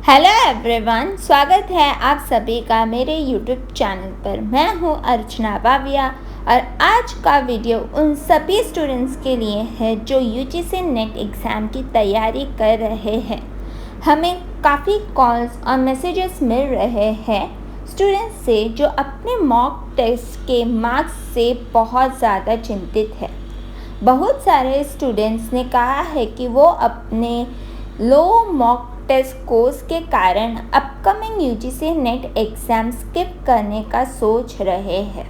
Hello everyone, स्वागत है आप सभी का मेरे यूट्यूब चैनल पर। मैं हूं अर्चना बाविया और आज का वीडियो उन सभी स्टूडेंट्स के लिए है जो यूजीसी नेट एग्ज़ाम की तैयारी कर रहे हैं। हमें काफ़ी कॉल्स और मैसेजेस मिल रहे हैं स्टूडेंट्स से जो अपने मॉक टेस्ट के मार्क्स से बहुत ज़्यादा चिंतित है। बहुत सारे स्टूडेंट्स ने कहा है कि वो अपने लो मॉक टेस्ट कोर्स के कारण upcoming UGC net exam skip करने का सोच रहे हैं।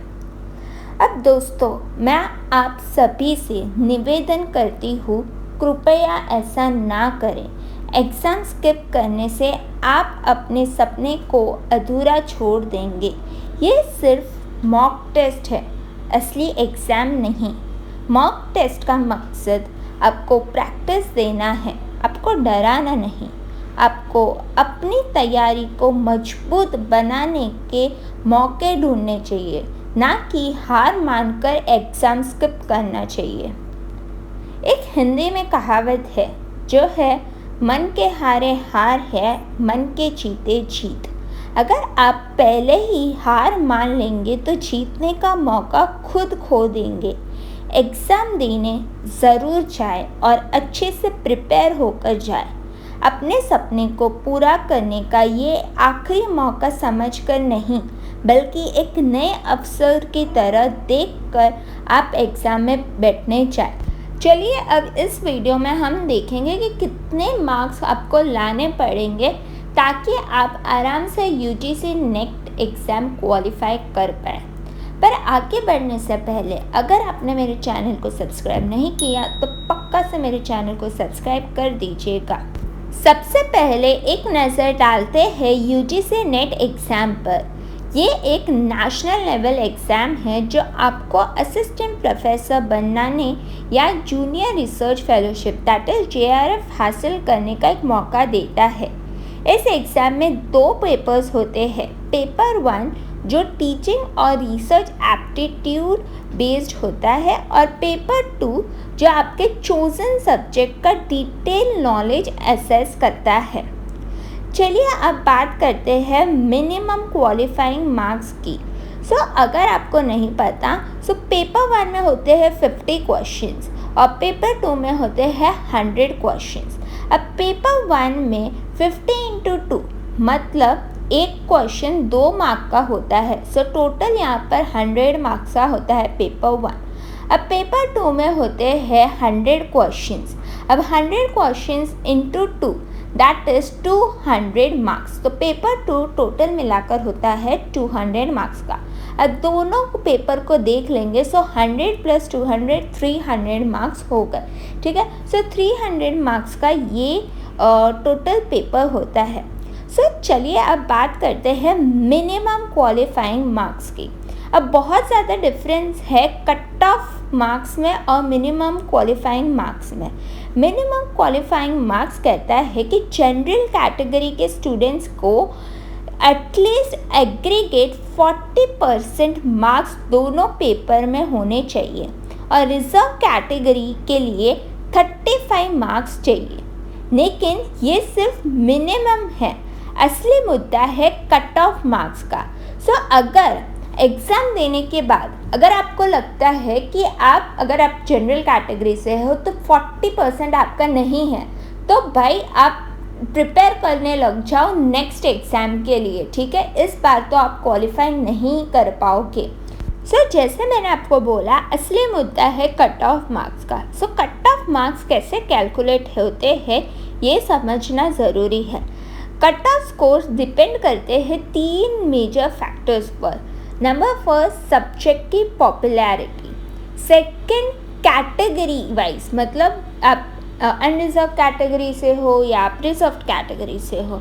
अब दोस्तों, मैं आप सभी से निवेदन करती हूँ, कृपया ऐसा ना करें। एग्ज़ाम स्किप करने से आप अपने सपने को अधूरा छोड़ देंगे। ये सिर्फ मॉक टेस्ट है, असली एग्ज़ाम नहीं। मॉक टेस्ट का मकसद आपको प्रैक्टिस देना है, आपको डराना नहीं। आपको अपनी तैयारी को मजबूत बनाने के मौके ढूंढने चाहिए, ना कि हार मानकर एग्ज़ाम स्किप करना चाहिए। एक हिंदी में कहावत है जो है, मन के हारे हार है, मन के जीते जीत। अगर आप पहले ही हार मान लेंगे तो जीतने का मौका खुद खो देंगे। एग्ज़ाम देने ज़रूर जाए और अच्छे से प्रिपेयर होकर जाए। अपने सपने को पूरा करने का ये आखिरी मौका समझकर नहीं, बल्कि एक नए अवसर की तरह देखकर आप एग्ज़ाम में बैठने जाए। चलिए अब इस वीडियो में हम देखेंगे कि कितने मार्क्स आपको लाने पड़ेंगे ताकि आप आराम से यूजीसी नेट एग्ज़ाम क्वालिफाई कर पाएँ। पर आगे बढ़ने से पहले अगर आपने मेरे चैनल को सब्सक्राइब नहीं किया तो पक्का से मेरे चैनल को सब्सक्राइब कर दीजिएगा। सबसे पहले एक नज़र डालते हैं यूजीसी नेट एग्ज़ाम पर। ये एक नेशनल लेवल एग्ज़ाम है जो आपको असिस्टेंट प्रोफेसर बनाने या junior research fellowship that is JRF हासिल करने का एक मौका देता है। इस एग्ज़ाम में 2 पेपर्स होते हैं। पेपर 1 जो टीचिंग और रिसर्च एप्टीट्यूड बेस्ड होता है और पेपर 2 जो आपके चोज़न सब्जेक्ट का डिटेल नॉलेज असेस करता है। चलिए अब बात करते हैं मिनिमम क्वालिफाइंग मार्क्स की। अगर आपको नहीं पता पेपर 1 में होते हैं 50 क्वेश्चंस और पेपर 2 में होते हैं 100 क्वेश्चंस। अब पेपर 1 में 50 into 2 मतलब एक क्वेश्चन 2 मार्क का होता है। टोटल यहाँ पर 100 मार्क्स का होता है पेपर 1। अब पेपर 2 में होते हैं 100 क्वेश्चंस। अब 100 questions into 2 that is 200 marks. Paper 2 total मिलाकर होता है 200 मार्क्स का। अब दोनों पेपर को देख लेंगे 100 + 200 300 मार्क्स हो गए। ठीक है, 300 मार्क्स का ये टोटल पेपर होता है। चलिए अब बात करते हैं मिनिमम क्वालिफाइंग मार्क्स की। अब बहुत ज़्यादा डिफरेंस है कट ऑफ मार्क्स में और मिनिमम क्वालिफाइंग मार्क्स में। मिनिमम क्वालिफाइंग मार्क्स कहता है कि जनरल कैटेगरी के स्टूडेंट्स को एटलीस्ट एग्रीगेट 40% मार्क्स दोनों पेपर में होने चाहिए और रिजर्व कैटेगरी के लिए 35 मार्क्स चाहिए। लेकिन ये सिर्फ मिनिमम है, असली मुद्दा है कट ऑफ मार्क्स का। अगर एग्ज़ाम देने के बाद अगर आपको लगता है कि अगर आप जनरल कैटेगरी से हो तो 40% आपका नहीं है, तो भाई आप प्रिपेयर करने लग जाओ नेक्स्ट एग्ज़ाम के लिए। ठीक है, इस बार तो आप क्वालिफाई नहीं कर पाओगे। जैसे मैंने आपको बोला, असली मुद्दा है कट ऑफ मार्क्स का। कट ऑफ मार्क्स कैसे कैलकुलेट होते हैं ये समझना ज़रूरी है। कट ऑफ स्कोर्स डिपेंड करते हैं 3 मेजर फैक्टर्स पर। नंबर 1 सब्जेक्ट की पॉपुलैरिटी, सेकंड कैटेगरी वाइज मतलब आप अनरिजर्व कैटेगरी से हो या आप रिजर्व कैटेगरी से हो,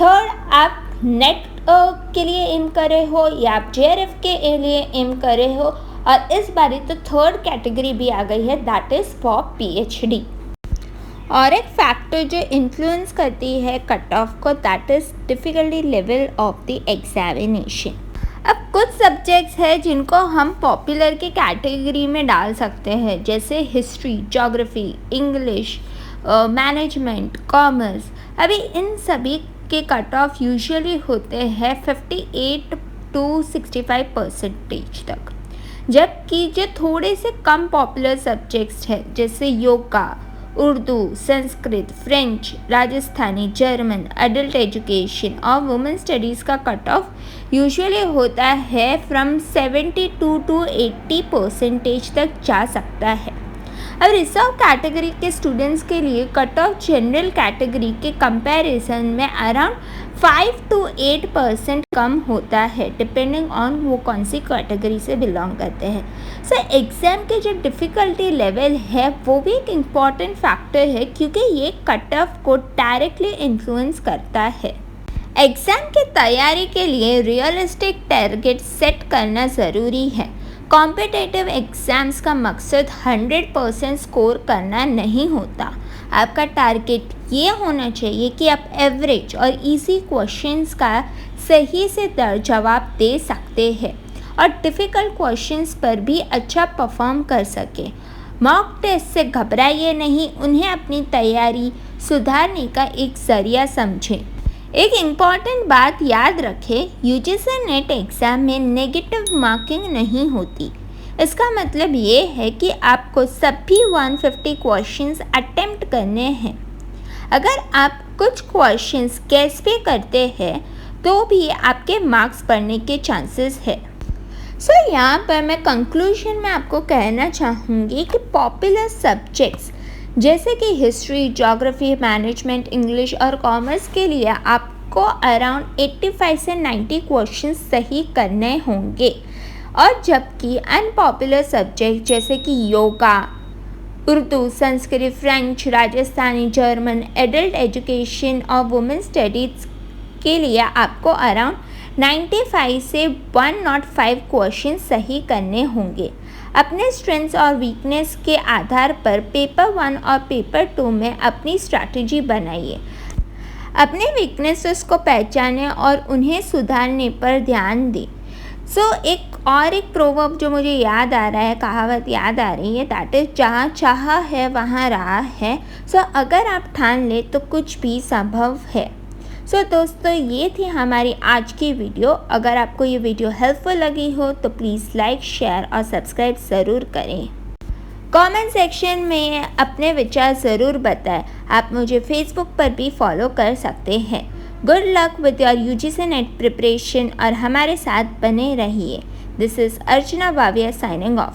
थर्ड आप नेट के लिए एम करे हो या आप JRF के लिए एम करे हो, और इस बारी तो थर्ड कैटेगरी भी आ गई है दैट इज़ फॉर PhD। और एक फैक्टर जो इन्फ्लुएंस करती है कट ऑफ को that is difficulty level of the examination. अब कुछ सब्जेक्ट्स हैं जिनको हम पॉपुलर की कैटेगरी में डाल सकते हैं, जैसे history, geography, English, management, commerce. अभी इन सभी के कट ऑफ यूजुअली होते हैं 58 to 65% तक, जबकि जो थोड़े से कम पॉपुलर सब्जेक्ट्स हैं जैसे yoga, Urdu, Sanskrit, French, Rajasthani, German, adult education और वुमेन स्टडीज़ का कट ऑफ यूजुअली होता है फ्रॉम 72 to 80% तक जा सकता है। अब रिजर्व कैटेगरी के स्टूडेंट्स के लिए कट ऑफ जनरल कैटेगरी के कंपैरिजन में अराउंड 5 to 8% कम होता है, डिपेंडिंग ऑन वो कौन सी कैटेगरी से बिलोंग करते हैं। सो एग्ज़ाम के जो डिफ़िकल्टी लेवल है वो भी एक इम्पॉर्टेंट फैक्टर है, क्योंकि ये कट ऑफ को डायरेक्टली इन्फ्लुएंस करता है। एग्ज़ाम की तैयारी के लिए रियलिस्टिक टारगेट सेट करना ज़रूरी है। कॉम्पिटिटिव एग्ज़ाम्स का मकसद 100% स्कोर करना नहीं होता। आपका टारगेट ये होना चाहिए कि आप एवरेज और इजी क्वेश्चंस का सही से जवाब दे सकते हैं और डिफ़िकल्ट क्वेश्चंस पर भी अच्छा परफॉर्म कर सके। मॉक टेस्ट से घबराइए नहीं, उन्हें अपनी तैयारी सुधारने का एक ज़रिया समझें। एक इम्पॉर्टेंट बात याद रखें, यूजीसी नेट एग्ज़ाम में नेगेटिव मार्किंग नहीं होती। इसका मतलब ये है कि आपको सभी 150 क्वेश्चंस अटेम्प्ट करने हैं। अगर आप कुछ क्वेश्चंस गेस भी करते हैं तो भी आपके मार्क्स बढ़ने के चांसेस है। सो यहाँ पर मैं कंक्लूजन में आपको कहना चाहूँगी कि पॉपुलर सब्जेक्ट्स जैसे कि हिस्ट्री, ज्योग्राफी, मैनेजमेंट, इंग्लिश और कॉमर्स के लिए आपको अराउंड 85 से 90 क्वेश्चन सही करने होंगे, और जबकि अनपॉपुलर सब्जेक्ट जैसे कि yoga, Urdu, Sanskrit, French, Rajasthani, German, adult education और वुमेन स्टडीज़ के लिए आपको अराउंड 95 से 105 क्वेश्चन सही करने होंगे। अपने स्ट्रेंथ्स और वीकनेस के आधार पर पेपर 1 और पेपर 2 में अपनी स्ट्रैटेजी बनाइए। अपने वीकनेसेस को पहचानें और उन्हें सुधारने पर ध्यान दें। एक प्रोवर्ब जो मुझे याद आ रहा है, कहावत याद आ रही है, दैट इज़ जहाँ चाहा है वहाँ रहा है। अगर आप ठान ले तो कुछ भी संभव है। दोस्तों, ये थी हमारी आज की वीडियो। अगर आपको ये वीडियो हेल्पफुल लगी हो तो प्लीज़ लाइक, शेयर और सब्सक्राइब ज़रूर करें। कमेंट सेक्शन में अपने विचार ज़रूर बताएं। आप मुझे फेसबुक पर भी फॉलो कर सकते हैं। Good luck with your UGC net preparation और हमारे साथ बने रहिए। This is Archana Bhavya signing off.